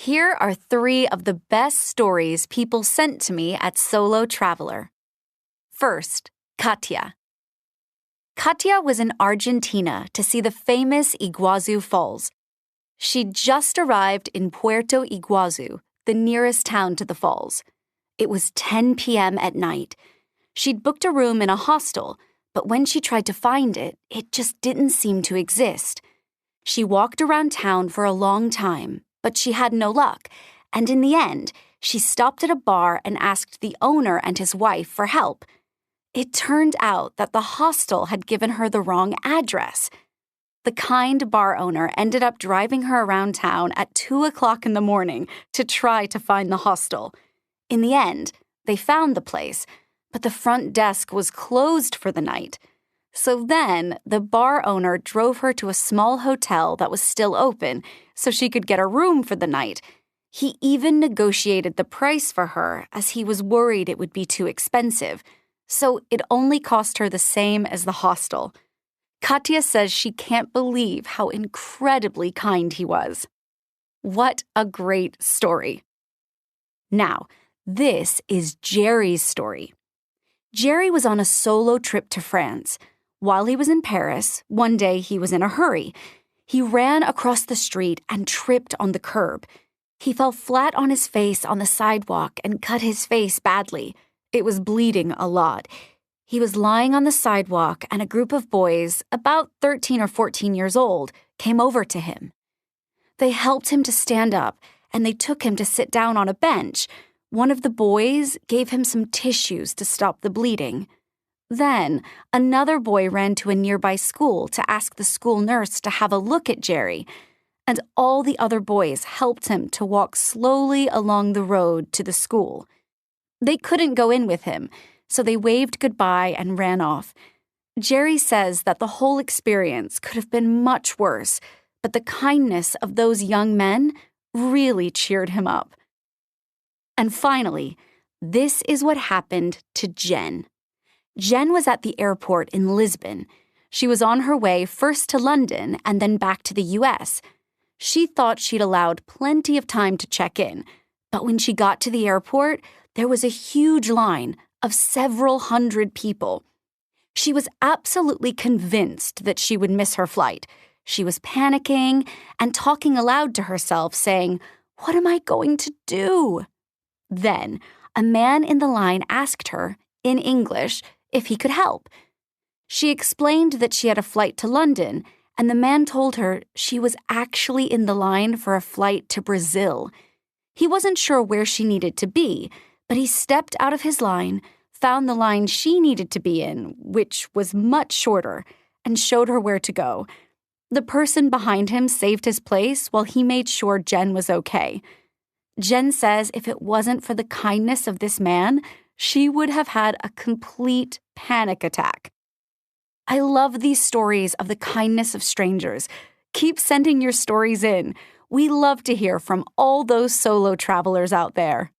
Here are 3 of the best stories people sent to me at Solo Traveler. First, Katya. Katya was in Argentina to see the famous Iguazu Falls. She'd just arrived in Puerto Iguazu, the nearest town to the falls. It was 10 p.m. at night. She'd booked a room in a hostel, but when she tried to find it, it just didn't seem to exist. She walked around town for a long time, but she had no luck, and in the end, she stopped at a bar and asked the owner and his wife for help. It turned out that the hostel had given her the wrong address. The kind bar owner ended up driving her around town at 2 o'clock in the morning to try to find the hostel. In the end, they found the place, but the front desk was closed for the night. So then, the bar owner drove her to a small hotel that was still open so she could get a room for the night. He even negotiated the price for her as he was worried it would be too expensive. So it only cost her the same as the hostel. Katya says she can't believe how incredibly kind he was. What a great story. Now, this is Jerry's story. Jerry was on a solo trip to France. While he was in Paris, one day he was in a hurry. He ran across the street and tripped on the curb. He fell flat on his face on the sidewalk and cut his face badly. It was bleeding a lot. He was lying on the sidewalk and a group of boys, about 13 or 14 years old, came over to him. They helped him to stand up and they took him to sit down on a bench. One of the boys gave him some tissues to stop the bleeding. Then, another boy ran to a nearby school to ask the school nurse to have a look at Jerry, and all the other boys helped him to walk slowly along the road to the school. They couldn't go in with him, so they waved goodbye and ran off. Jerry says that the whole experience could have been much worse, but the kindness of those young men really cheered him up. And finally, this is what happened to Jen. Jen was at the airport in Lisbon. She was on her way first to London and then back to the U.S. She thought she'd allowed plenty of time to check in, but when she got to the airport, there was a huge line of several hundred people. She was absolutely convinced that she would miss her flight. She was panicking and talking aloud to herself, saying, "What am I going to do?" Then, a man in the line asked her, in English, if he could help. She explained that she had a flight to London, and the man told her she was actually in the line for a flight to Brazil. He wasn't sure where she needed to be, but he stepped out of his line, found the line she needed to be in, which was much shorter, and showed her where to go. The person behind him saved his place while he made sure Jen was okay. Jen says if it wasn't for the kindness of this man, she would have had a complete panic attack. I love these stories of the kindness of strangers. Keep sending your stories in. We love to hear from all those solo travelers out there.